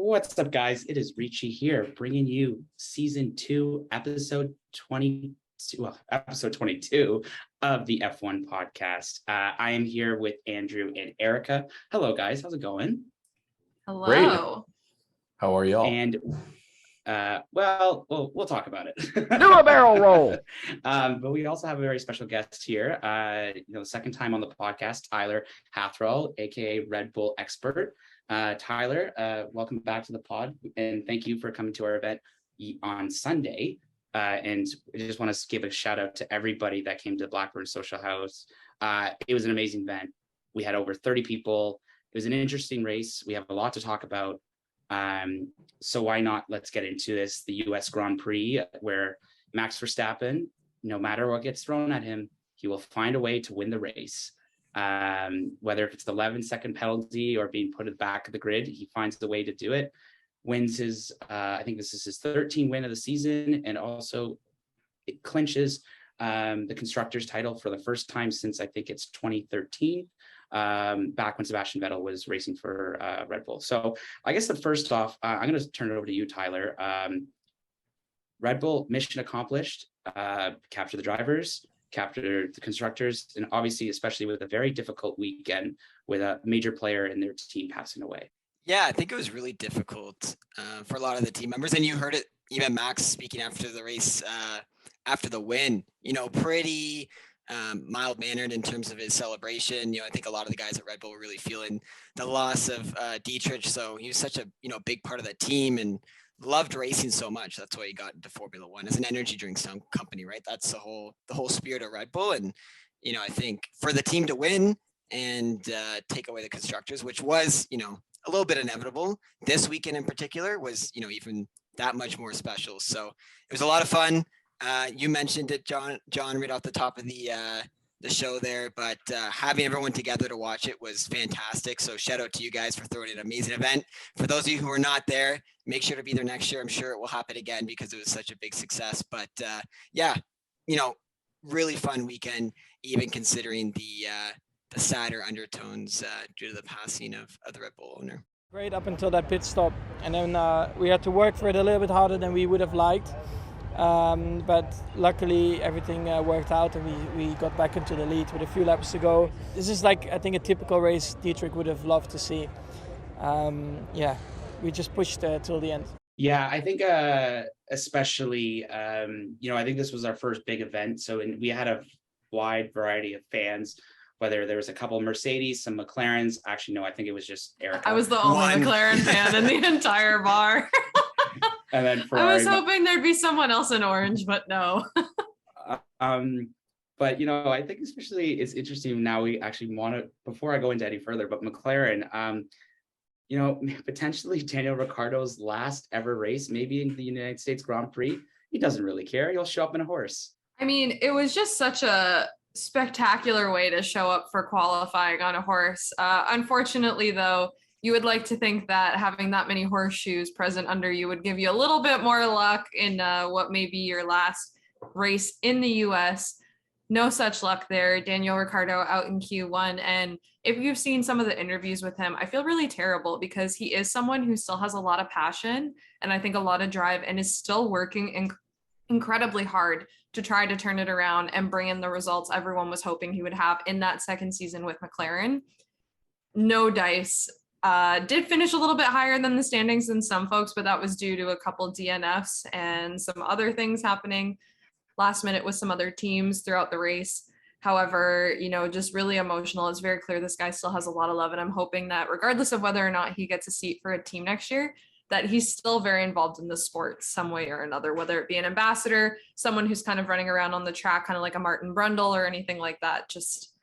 What's up, guys? It is Ricci here, bringing you season 2, episode 22 of the F1 podcast. I am here with Andrew and Erica. Hello, guys. How's it going? Hello. Great. How are y'all? And we'll talk about it. Do a barrel roll. But we also have a very special guest here. The second time on the podcast, Tyler Hatherell, aka Redbull expert. Tyler, welcome back to the pod, and thank you for coming to our event on Sunday. And I just want to give a shout out to everybody that came to Blackburn Social House. It was an amazing event. We had over 30 people. It was an interesting race. We have a lot to talk about. So why not? Let's get into this. The US Grand Prix, where Max Verstappen, no matter what gets thrown at him, he will find a way to win the race. Whether it's the 11-second penalty or being put at the back of the grid, he finds the way to do it. Wins his, I think this is his 13th win of the season, and also it clinches the constructors title for the first time since I think it's 2013, back when Sebastian Vettel was racing for Red Bull. So I guess the first off, I'm going to turn it over to you, Tyler. Red Bull mission accomplished, capture the drivers, capture the constructors, and obviously, especially with a very difficult weekend with a major player in their team passing away. Yeah, I think it was really difficult for a lot of the team members. And you heard it, even Max speaking after the race, after the win, pretty mild-mannered in terms of his celebration. I think a lot of the guys at Red Bull were really feeling the loss of Dietrich. So he was such a, big part of that team and loved racing so much. That's why he got into Formula One as an energy drink company, right? That's the whole spirit of Red Bull. And, I think for the team to win and take away the constructors, which was, a little bit inevitable, this weekend in particular was, even that much more special. So it was a lot of fun. You mentioned it, John, right off the top of the show there, but having everyone together to watch it was fantastic. So shout out to you guys for throwing an amazing event. For those of you who are not there, make sure to be there next year. I'm sure it will happen again because it was such a big success. But really fun weekend, even considering the sadder undertones due to the passing of the Red Bull owner. Great up until that pit stop, and then we had to work for it a little bit harder than we would have liked. But luckily everything worked out, and we got back into the lead with a few laps to go. This is I think a typical race Dietrich would have loved to see. We just pushed till the end. Yeah, I think especially, I think this was our first big event. So we had a wide variety of fans, whether there was a couple of Mercedes, some McLarens. Actually, no, I think it was just Erica. I was the only McLaren fan in the entire bar. And then Ferrari. I was hoping there'd be someone else in orange, but no. But, I think especially it's interesting now we actually want to, before I go into any further, but McLaren, potentially Daniel Ricciardo's last ever race, maybe in the United States Grand Prix. He doesn't really care. He'll show up in a horse. I mean, it was just such a spectacular way to show up for qualifying on a horse. Unfortunately, though, you would like to think that having that many horseshoes present under you would give you a little bit more luck in what may be your last race in the US. No such luck there. Daniel Ricciardo out in Q1. And if you've seen some of the interviews with him, I feel really terrible because he is someone who still has a lot of passion and I think a lot of drive and is still working incredibly hard to try to turn it around and bring in the results everyone was hoping he would have in that second season with McLaren. No dice. Did finish a little bit higher than the standings than some folks, but that was due to a couple DNFs and some other things happening last minute with some other teams throughout the race. However, just really emotional. It's very clear this guy still has a lot of love, and I'm hoping that regardless of whether or not he gets a seat for a team next year, that he's still very involved in the sport some way or another, whether it be an ambassador, someone who's kind of running around on the track, kind of like a Martin Brundle or anything like that. Just,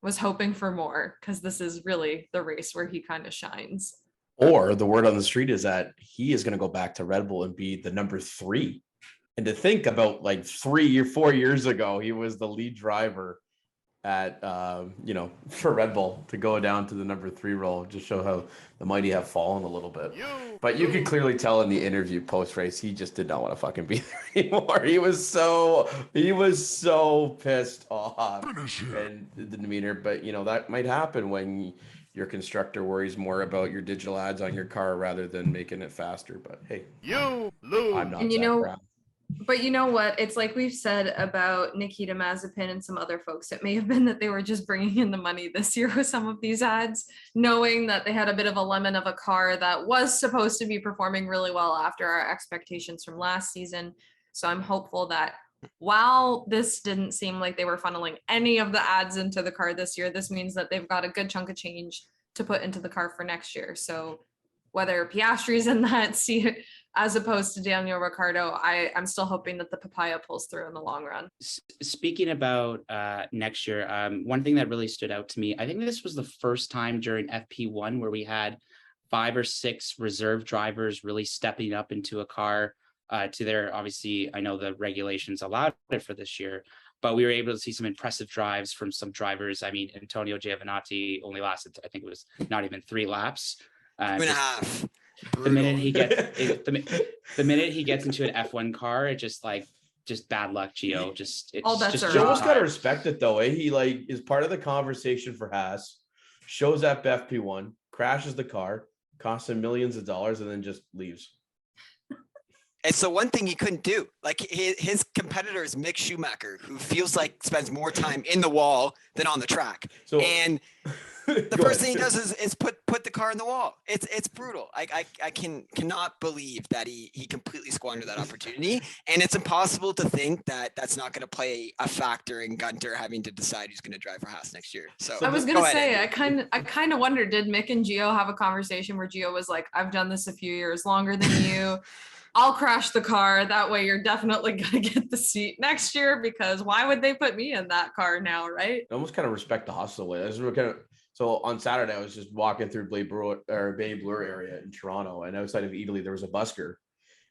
was hoping for more because this is really the race where he kind of shines. Or the word on the street is that he is going to go back to Red Bull and be the number 3. And to think about 4 years ago, he was the lead driver at, for Red Bull to go down to the number 3 role, just show how the mighty have fallen a little bit. But you could clearly tell in the interview post-race, he just did not want to fucking be there anymore. He was so pissed off and the demeanor. But, that might happen when your constructor worries more about your digital ads on your car rather than making it faster. But hey, you lose. I'm not And that proud. but you know what? It's like we've said about Nikita Mazepin and some other folks. It may have been that they were just bringing in the money this year with some of these ads, knowing that they had a bit of a lemon of a car that was supposed to be performing really well after our expectations from last season. So I'm hopeful that while this didn't seem like they were funneling any of the ads into the car this year, this means that they've got a good chunk of change to put into the car for next year. So whether Piastri's in that seat as opposed to Daniel Ricciardo, I'm still hoping that the papaya pulls through in the long run. Speaking about next year, one thing that really stood out to me, I think this was the first time during FP1 where we had 5 or 6 reserve drivers really stepping up into a car to their, obviously, I know the regulations allowed it for this year, but we were able to see some impressive drives from some drivers. I mean, Antonio Giovinazzi only lasted, I think it was not even 3 laps. 2.5. The minute he gets the minute he gets into an F1 car, it just bad luck, Gio. All bets are You off. almost gotta respect it though, eh? He like is part of the conversation for Haas, shows up FP1, crashes the car, costs him millions of dollars, and then just leaves. It's the one thing he couldn't do. Like his competitor is Mick Schumacher, who feels like spends more time in the wall than on the track. So And the first thing he does is put the car in the wall. It's brutal. I cannot believe that he completely squandered that opportunity, and it's impossible to think that that's not going to play a factor in Gunter having to decide who's going to drive for Haas next year. So I was gonna go say, ahead. I kind of wondered, did Mick and Gio have a conversation where Gio was like, "I've done this a few years longer than you. I'll crash the car. That way you're definitely gonna get the seat next year, because why would they put me in that car now, right?" I almost kind of respect the hustle way. So on Saturday, I was just walking through Bay Blur area in Toronto, and outside of Italy, there was a busker,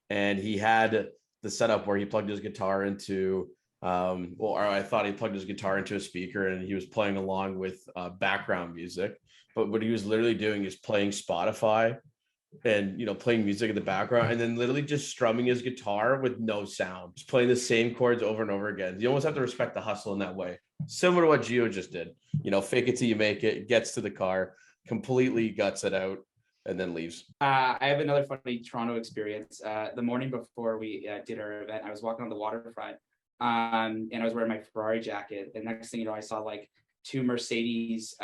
and he had the setup where he plugged his guitar into, or I thought he plugged his guitar into a speaker, and he was playing along with background music. But what he was literally doing is playing Spotify and playing music in the background, and then literally just strumming his guitar with no sound, just playing the same chords over and over again. You almost have to respect the hustle in that way, similar to what Gio just did. Fake it till you make it, gets to the car, completely guts it out, and then leaves. I have another funny Toronto experience. The morning before we did our event, I was walking on the waterfront, and I was wearing my Ferrari jacket. And next thing you know, I saw like 2 Mercedes.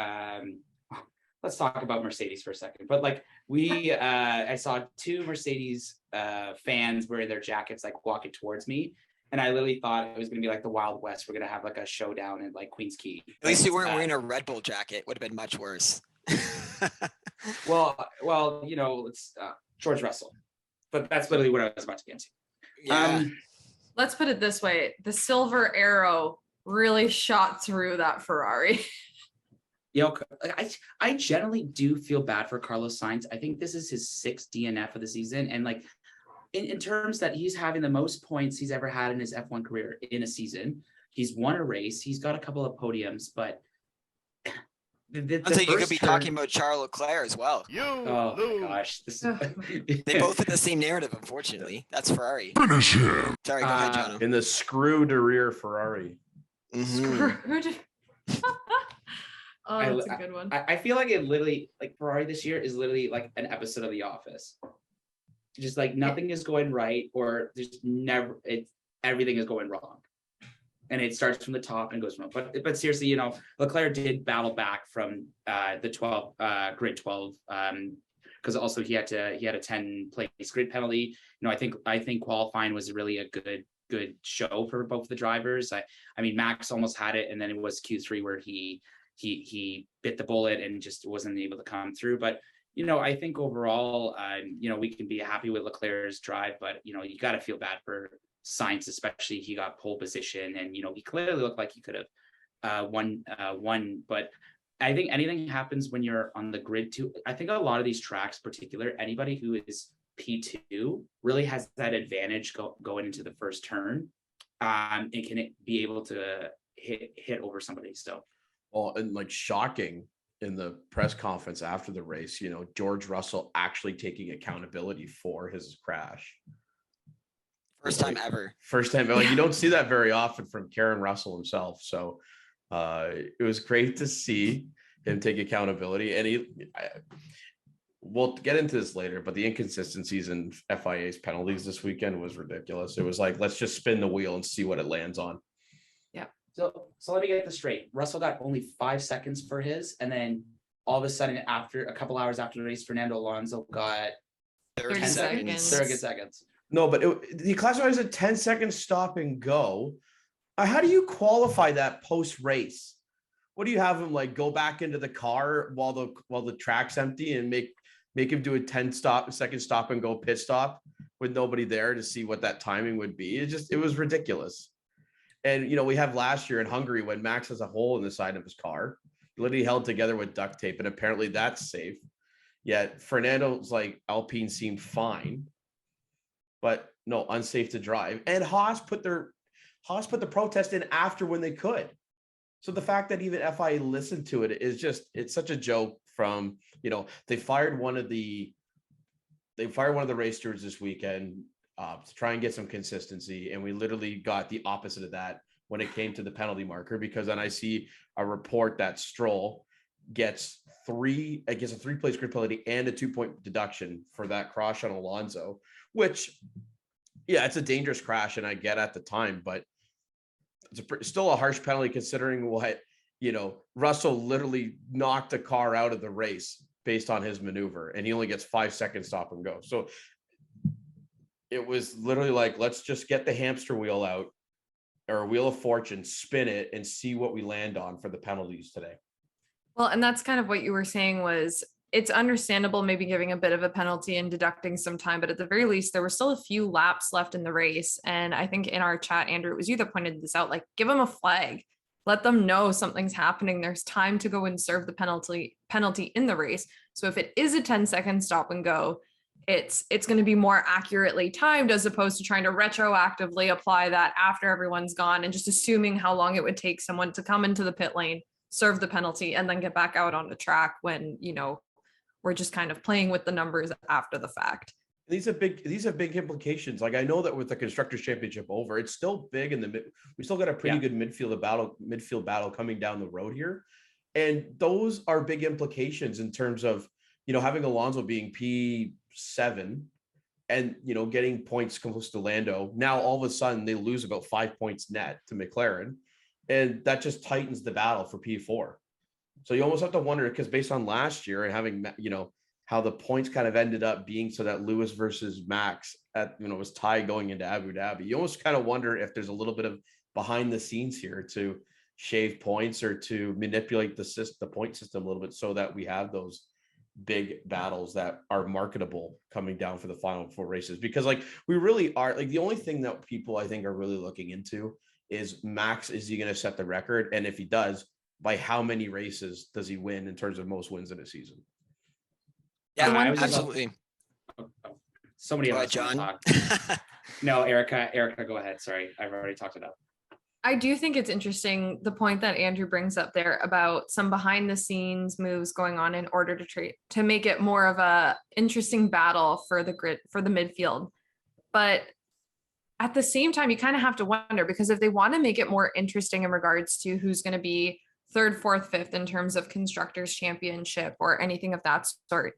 Let's talk about Mercedes for a second. But like I saw 2 Mercedes fans wearing their jackets, like walking towards me. And I literally thought it was going to be like the Wild West. We're going to have like a showdown in like Queens Quay. At least you weren't wearing a Red Bull jacket. Would have been much worse. well, it's George Russell. But that's literally what I was about to get into. Yeah. Let's put it this way: the silver arrow really shot through that Ferrari. I generally do feel bad for Carlos Sainz. I think this is his 6th DNF of the season, and like in terms that he's having the most points he's ever had in his F1 career in a season. He's won a race. He's got a couple of podiums, but I think you could be talking about Charles Leclerc as well. Oh my gosh. They both fit the same narrative, unfortunately. That's Ferrari. Finish him. Sorry, go ahead, John. In the screw de rear Ferrari. Mm-hmm. Oh, that's a good one. I feel like it literally, like Ferrari this year is literally like an episode of The Office. Just like nothing is going right, or there's everything is going wrong. And it starts from the top and goes wrong. But seriously, Leclerc did battle back from the grid 12, because also he had a 10-place grid penalty. I think qualifying was really a good show for both the drivers. I mean, Max almost had it, and then it was Q3 where he bit the bullet and just wasn't able to come through. But I think overall, we can be happy with Leclerc's drive, but you got to feel bad for Sainz, especially. He got pole position, and he clearly looked like he could have won. But I think anything happens when you're on the grid too. I think a lot of these tracks, particular, anybody who is P2 really has that advantage going into the first turn, and can be able to hit over somebody still. Well, and like shocking in the press conference after the race, George Russell actually taking accountability for his crash. First time ever. First time. Like, you don't see that very often from Karen Russell himself. So it was great to see. him take accountability. And we'll get into this later, but the inconsistencies in FIA's penalties this weekend was ridiculous. It was like, let's just spin the wheel and see what it lands on. Yeah. So let me get this straight. Russell got only 5 seconds for his, and then all of a sudden, after a couple hours after the race, Fernando Alonso got 30 seconds. 30 seconds. No, but the classified as a 10-second stop and go. How do you qualify that post race? What do you have him like go back into the car while the track's empty and make him do a 10-second stop and go pit stop with nobody there to see what that timing would be? It was ridiculous. And we have last year in Hungary when Max has a hole in the side of his car, literally held together with duct tape, and apparently that's safe. Yet Fernando's like Alpine seemed fine, but no, unsafe to drive. And Haas put the protest in after when they could. So the fact that even FIA listened to it is it's such a joke. From they fired one of the race stewards this weekend to try and get some consistency, and we literally got the opposite of that when it came to the penalty marker, because then I see a report that Stroll gets a 3-place grid penalty and a 2-point deduction for that crash on Alonso, which, yeah, it's a dangerous crash, and I get at the time, but it's still a harsh penalty considering what, Russell literally knocked the car out of the race based on his maneuver, and he only gets 5 seconds stop and go. So it was literally like, let's just get the hamster wheel out, or wheel of fortune, spin it, and see what we land on for the penalties today. Well, and that's kind of what you were saying was it's understandable maybe giving a bit of a penalty and deducting some time, but at the very least, there were still a few laps left in the race. And I think in our chat, Andrew, it was you that pointed this out, like, give them a flag, let them know something's happening. There's time to go and serve the penalty in the race. So if it is a 10-second stop and go, it's going to be more accurately timed, as opposed to trying to retroactively apply that after everyone's gone and just assuming how long it would take someone to come into the pit lane, serve the penalty, and then get back out on the track when, we're just kind of playing with the numbers after the fact. These have big implications. Like, I know that with the Constructors Championship over, it's still big we still got a pretty good midfield battle coming down the road here. And those are big implications in terms of, having Alonso being P7 and, getting points close to Lando. Now, all of a sudden they lose about 5 points net to McLaren, and that just tightens the battle for P4. So you almost have to wonder, because based on last year and having, how the points kind of ended up being so that Lewis versus Max was tied going into Abu Dhabi. You almost kind of wonder if there's a little bit of behind the scenes here to shave points or to manipulate the point system a little bit so that we have those big battles that are marketable coming down for the final 4 races. Because we really are, the only thing that people I think are really looking into is Max, is he going to set the record? And if he does, by how many races does he win in terms of most wins in a season? Yeah, absolutely. So many of us John. talk. No, Erica, go ahead. Sorry, I've already talked it up. I do think it's interesting, the point that Andrew brings up there about some behind the scenes moves going on in order to make it more of a interesting battle for the grid, for the midfield. But at the same time, you kind of have to wonder, because if they want to make it more interesting in regards to who's going to be 3rd, 4th, 5th in terms of Constructors Championship or anything of that sort,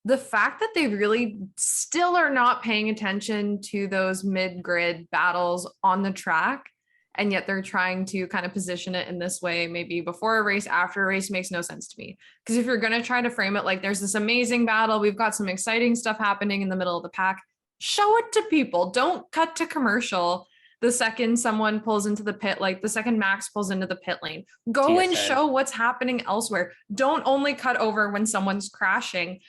the fact that they really still are not paying attention to those mid-grid battles on the track, and yet they're trying to kind of position it in this way, maybe before a race, after a race, makes no sense to me. Because if you're going to try to frame it like there's this amazing battle, we've got some exciting stuff happening in the middle of the pack, show it to people. Don't cut to commercial the second someone pulls into the pit, like the second Max pulls into the pit lane. Go and show what's happening elsewhere. Don't only cut over when someone's crashing.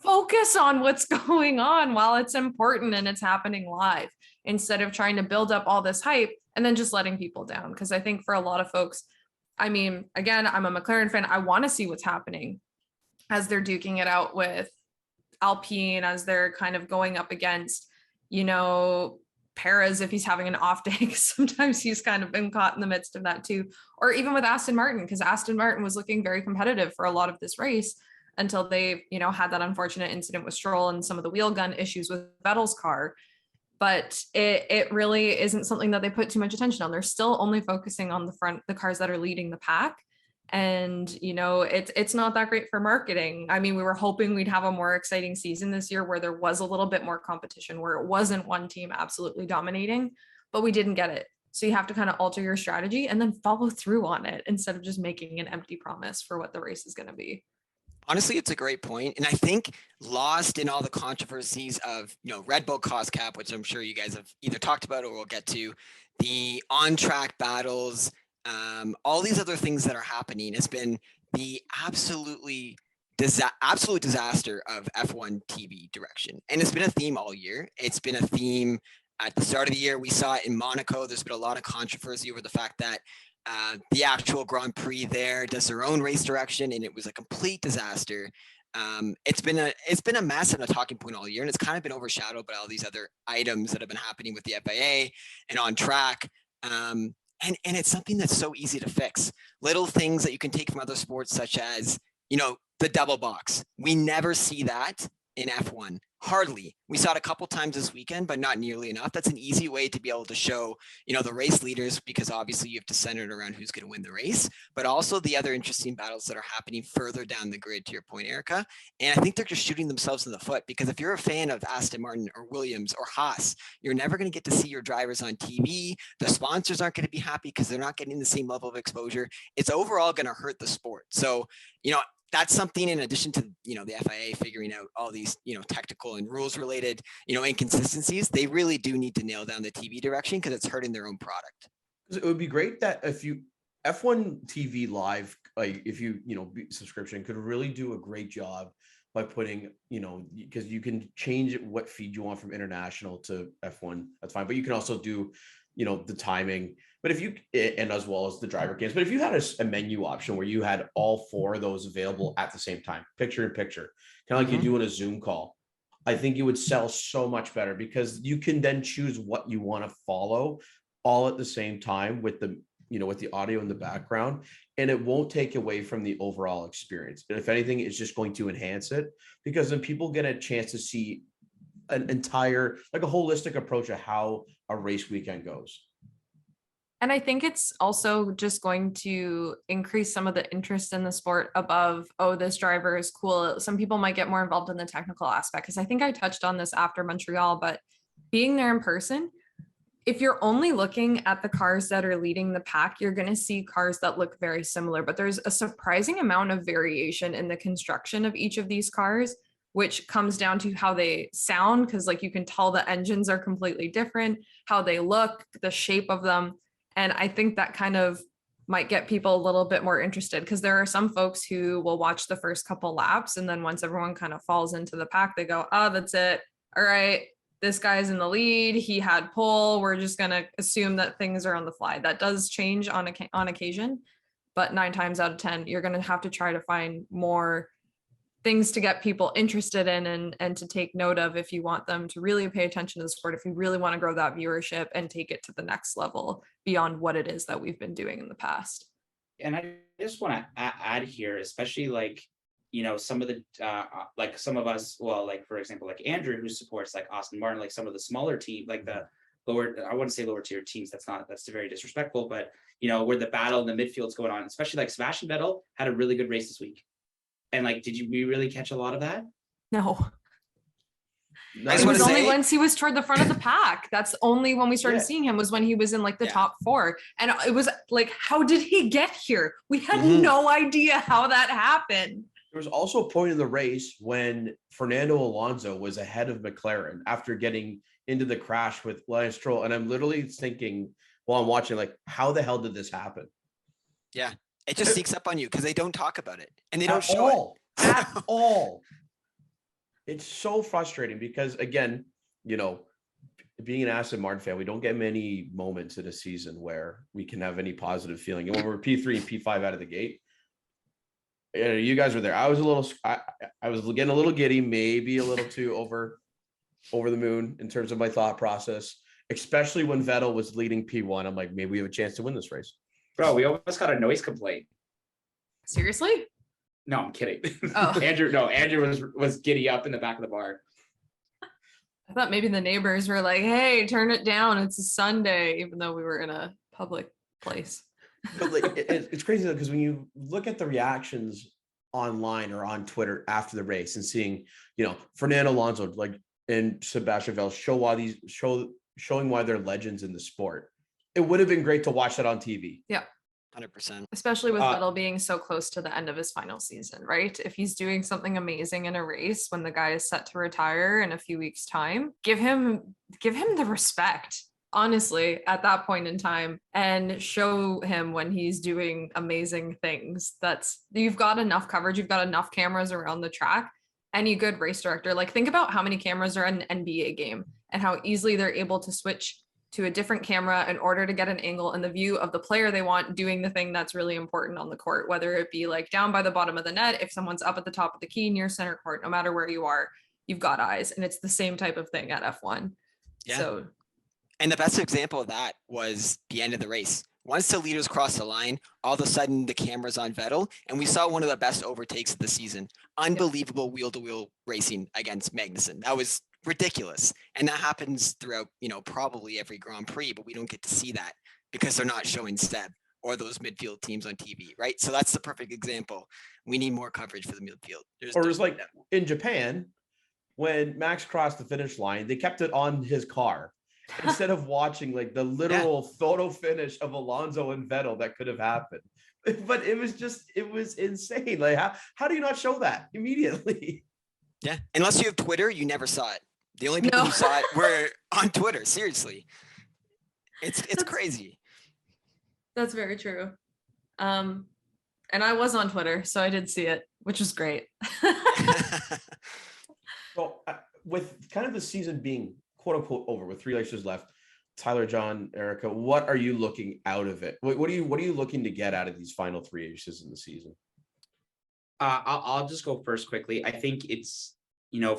Focus on what's going on while it's important and it's happening live, instead of trying to build up all this hype and then just letting people down. Because I think for a lot of folks, I mean, again, I'm a McLaren fan. I want to see what's happening as they're duking it out with Alpine, as they're kind of going up against, Perez, if he's having an off day, because sometimes he's kind of been caught in the midst of that too. Or even with Aston Martin, because Aston Martin was looking very competitive for a lot of this race until they, had that unfortunate incident with Stroll and some of the wheel gun issues with Vettel's car. But it really isn't something that they put too much attention on. They're still only focusing on the cars that are leading the pack. And, it's not that great for marketing. I mean, we were hoping we'd have a more exciting season this year where there was a little bit more competition, where it wasn't one team absolutely dominating, but we didn't get it. So you have to kind of alter your strategy and then follow through on it instead of just making an empty promise for what the race is going to be. Honestly, it's a great point. And I think lost in all the controversies of, Red Bull cost cap, which I'm sure you guys have either talked about or we'll get to, the on-track battles, all these other things that are happening has been the absolute disaster of F1 TV direction. And it's been a theme all year. It's been a theme at the start of the year. We saw it in Monaco. There's been a lot of controversy over the fact that the actual Grand Prix there does their own race direction, and it was a complete disaster. It's been a mess and a talking point all year, and it's kind of been overshadowed by all these other items that have been happening with the FIA and on track. And it's something that's so easy to fix. Little things that you can take from other sports, such as, the double box. We never see that in F1. Hardly. We saw it a couple times this weekend, but not nearly enough. That's an easy way to be able to show, the race leaders, because obviously you have to center it around who's going to win the race, but also the other interesting battles that are happening further down the grid, to your point, Erica. And I think they're just shooting themselves in the foot, because if you're a fan of Aston Martin or Williams or Haas, you're never going to get to see your drivers on TV. The sponsors aren't going to be happy because they're not getting the same level of exposure. It's overall going to hurt the sport. So, that's something in addition to, the FIA figuring out all these, technical and rules related, inconsistencies. They really do need to nail down the TV direction, because it's hurting their own product. It would be great that if you F1 TV live, like if you, subscription could really do a great job by putting, because you can change what feed you want from international to F1. That's fine. But you can also do, the timing. But if you, and as well as the driver games, but if you had a menu option where you had all four of those available at the same time, picture in picture, kind of like you do in a Zoom call, I think you would sell so much better, because you can then choose what you want to follow all at the same time with the, with the audio in the background, and it won't take away from the overall experience. And if anything, it's just going to enhance it, because then people get a chance to see an entire, like a holistic approach of how a race weekend goes. And I think it's also just going to increase some of the interest in the sport above, oh, this driver is cool. Some people might get more involved in the technical aspect, because I think I touched on this after Montreal, but being there in person, if you're only looking at the cars that are leading the pack, you're going to see cars that look very similar, but there's a surprising amount of variation in the construction of each of these cars, which comes down to how they sound, because like you can tell the engines are completely different, how they look, the shape of them. And I think that kind of might get people a little bit more interested, because there are some folks who will watch the first couple laps, and then once everyone kind of falls into the pack, they go, oh, that's it. All right, this guy's in the lead. He had pole. We're just going to assume that things are on the fly. That does change on occasion, but 9 times out of 10, you're going to have to try to find more things to get people interested in and to take note of, if you want them to really pay attention to the sport, if you really want to grow that viewership and take it to the next level beyond what it is that we've been doing in the past. And I just want to add here, especially like, some of the, like some of us, well, like, for example, like Andrew, who supports like Aston Martin, like some of the smaller team, like the lower, I wouldn't say lower tier teams. That's very disrespectful, but where the battle in the midfield's going on, especially like Sebastian Vettel had a really good race this week. And like, we really catch a lot of that? No. It was only once he was toward the front of the pack. That's only when we started seeing him, was when he was in like the top 4. And it was like, how did he get here? We had no idea how that happened. There was also a point in the race when Fernando Alonso was ahead of McLaren after getting into the crash with Lance Stroll. And I'm literally thinking while I'm watching, like, how the hell did this happen? Yeah. It just sneaks up on you because they don't talk about it and they don't show it at all. It's so frustrating because, again, being an Aston Martin fan, we don't get many moments in a season where we can have any positive feeling. And when we're P3 and P5 out of the gate, you guys were there. I was getting a little giddy, maybe a little too over the moon in terms of my thought process, especially when Vettel was leading P1. I'm like, maybe we have a chance to win this race. Bro, we almost got a noise complaint. Seriously? No, I'm kidding. Oh. Andrew was giddy up in the back of the bar. I thought maybe the neighbors were like, hey, turn it down. It's a Sunday, even though we were in a public place. But like, it's crazy though, because when you look at the reactions online or on Twitter after the race and seeing, Fernando Alonso and Sebastian Vettel showing why they're legends in the sport, it would have been great to watch that on TV. Yeah. 100%. Especially with Vettel being so close to the end of his final season, right? If he's doing something amazing in a race when the guy is set to retire in a few weeks' time, give him the respect, honestly, at that point in time, and show him when he's doing amazing things. You've got enough coverage, you've got enough cameras around the track. Any good race director, like think about how many cameras are in an NBA game and how easily they're able to switch to a different camera in order to get an angle and the view of the player they want doing the thing that's really important on the court, whether it be like down by the bottom of the net, if someone's up at the top of the key near center court, no matter where you are, you've got eyes. And it's the same type of thing at F1. Yeah. So, and the best example of that was the end of the race. Once the leaders crossed the line, all of a sudden the camera's on Vettel, and we saw one of the best overtakes of the season. Unbelievable wheel-to-wheel racing against Magnussen. That was ridiculous. And that happens throughout, probably every Grand Prix, but we don't get to see that because they're not showing Seb or those midfield teams on TV, right? So that's the perfect example. We need more coverage for the midfield. There's like in Japan, when Max crossed the finish line, they kept it on his car instead of watching like the literal photo finish of Alonso and Vettel that could have happened. But it was insane. Like how do you not show that immediately? Yeah, unless you have Twitter, you never saw it. The only people who saw it were on Twitter. Seriously, it's crazy. That's very true. And I was on Twitter, so I did see it, which was great. Well, with kind of the season being quote unquote over with 3 races left, Tyler, John, Erica, what are you looking out of it? What are you looking to get out of these final 3 races in the season? I'll just go first quickly. I think it's,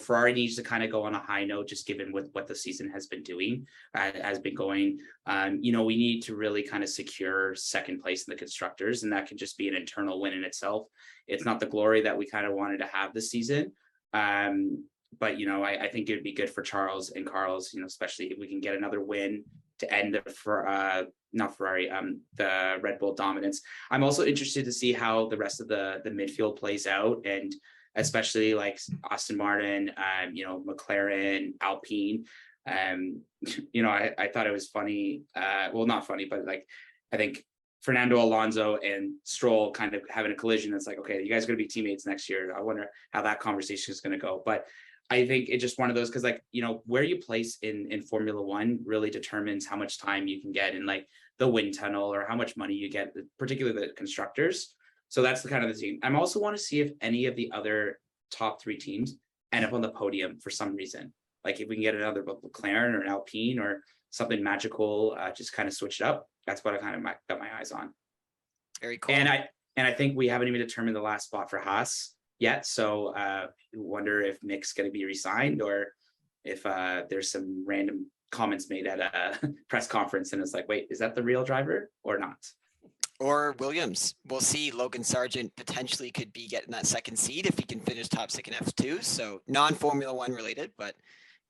Ferrari needs to kind of go on a high note, just given with what the season has been doing, has been going. We need to really kind of secure second place in the constructors, and that can just be an internal win in itself. It's not the glory that we kind of wanted to have this season. But, I think it would be good for Charles and Carlos, especially if we can get another win to end the Red Bull dominance. I'm also interested to see how the rest of the midfield plays out, and especially like Aston Martin, McLaren, Alpine. I thought it was funny. Well, not funny, but like, I think Fernando Alonso and Stroll kind of having a collision. That's like, okay, you guys are going to be teammates next year. I wonder how that conversation is going to go. But I think it's just one of those, because like, where you place in Formula One really determines how much time you can get in like the wind tunnel or how much money you get, particularly the constructors. So that's the kind of the team. I also want to see if any of the other top 3 teams end up on the podium for some reason. Like if we can get another McLaren or an Alpine or something magical, just kind of switch it up. That's what I kind of got my eyes on. Very cool. And I think we haven't even determined the last spot for Haas yet. So wonder if Mick's going to be re-signed, or if there's some random comments made at a press conference and it's like, wait, is that the real driver or not? Or Williams. We'll see. Logan Sargent potentially could be getting that second seed if he can finish top 6 in F2. So non-Formula 1 related, but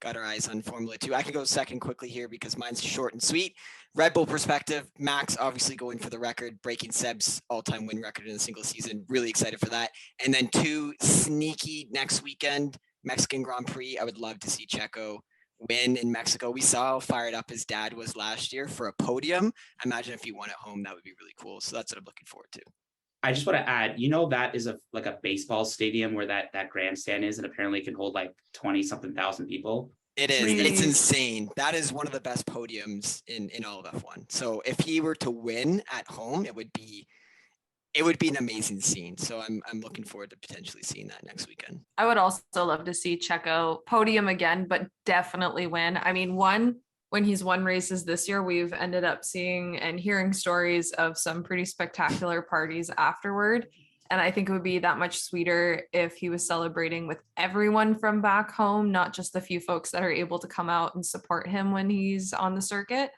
got our eyes on Formula 2. I can go second quickly here because mine's short and sweet. Red Bull perspective, Max obviously going for the record, breaking Seb's all-time win record in a single season. Really excited for that. And then 2, sneaky next weekend, Mexican Grand Prix. I would love to see Checo win in Mexico. We saw how fired up his dad was last year for a podium. I imagine if he won at home, that would be really cool. So that's what I'm looking forward to. I just want to add, that is a baseball stadium where that grandstand is, and apparently it can hold like 20 something thousand people. It is. It's insane. That is one of the best podiums in all of F1. So if he were to win at home, it would be an amazing scene. So I'm looking forward to potentially seeing that next weekend. I would also love to see Checo podium again, but definitely win. I mean, when he's won races this year, we've ended up seeing and hearing stories of some pretty spectacular parties afterward. And I think it would be that much sweeter if he was celebrating with everyone from back home, not just the few folks that are able to come out and support him when he's on the circuit.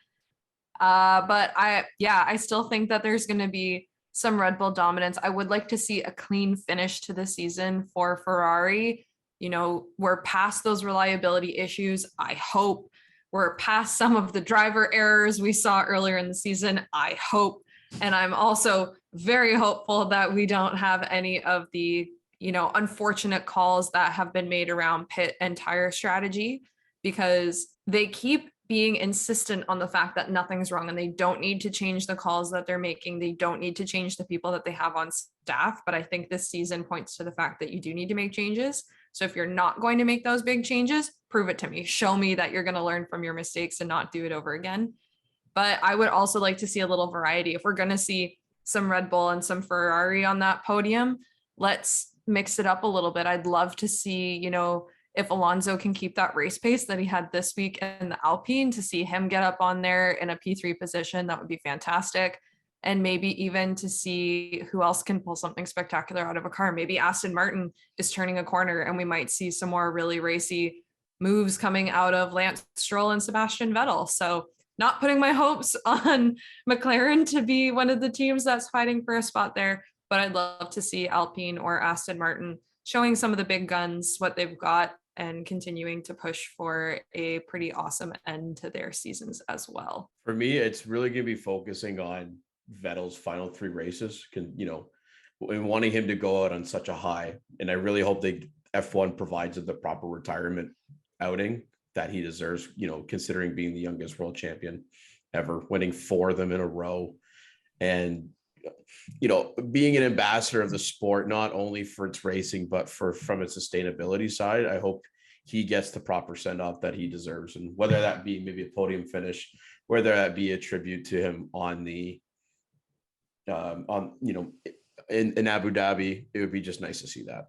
But I still think that there's going to be some Red Bull dominance. I would like to see a clean finish to the season for Ferrari. We're past those reliability issues. I hope we're past some of the driver errors we saw earlier in the season. I hope And I'm also very hopeful that we don't have any of the, unfortunate calls that have been made around pit and tire strategy, because they keep being insistent on the fact that nothing's wrong and they don't need to change the calls that they're making. They don't need to change the people that they have on staff. But I think this season points to the fact that you do need to make changes. So if you're not going to make those big changes, prove it to me. Show me that you're going to learn from your mistakes and not do it over again. But I would also like to see a little variety. If we're going to see some Red Bull and some Ferrari on that podium, let's mix it up a little bit. I'd love to see, if Alonso can keep that race pace that he had this week in the Alpine, to see him get up on there in a P3 position, that would be fantastic. And maybe even to see who else can pull something spectacular out of a car. Maybe Aston Martin is turning a corner and we might see some more really racy moves coming out of Lance Stroll and Sebastian Vettel. So not putting my hopes on McLaren to be one of the teams that's fighting for a spot there, but I'd love to see Alpine or Aston Martin showing some of the big guns what they've got and continuing to push for a pretty awesome end to their seasons as well. For me, it's really going to be focusing on Vettel's final 3 races, and wanting him to go out on such a high. And I really hope F1 provides him the proper retirement outing that he deserves, considering being the youngest world champion ever, winning 4 of them in a row. And, being an ambassador of the sport, not only for its racing, but from its sustainability side. I hope he gets the proper send-off that he deserves. And whether that be maybe a podium finish, whether that be a tribute to him on the, in Abu Dhabi, it would be just nice to see that.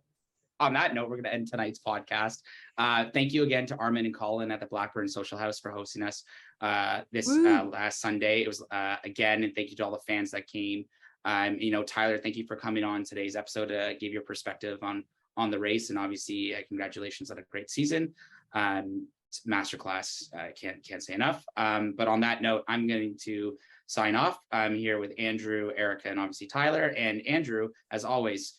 On that note, we're going to end tonight's podcast. Thank you again to Armin and Colin at the Blackburn Social House for hosting us this last Sunday. It was again, and thank you to all the fans that came. Tyler, thank you for coming on today's episode to give your perspective on the race, and obviously congratulations on a great season. Masterclass, can't say enough. But on that note, I'm going to sign off. I'm here with Andrew, Erica, and obviously Tyler. And Andrew, as always,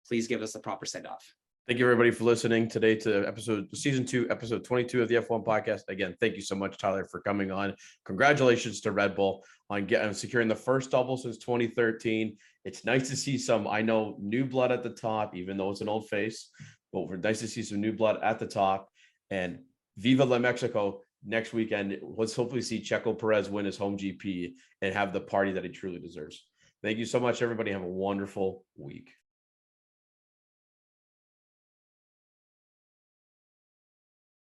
please give us a proper send-off. Thank you, everybody, for listening today to season 2, episode 22 of the F1 podcast. Again, thank you so much, Tyler, for coming on. Congratulations to Red Bull on securing the first double since 2013. It's nice to see some, new blood at the top, even though it's an old face, but we're nice to see some new blood at the top. And Viva la Mexico next weekend. Let's hopefully see Checo Perez win his home GP and have the party that he truly deserves. Thank you so much, everybody. Have a wonderful week.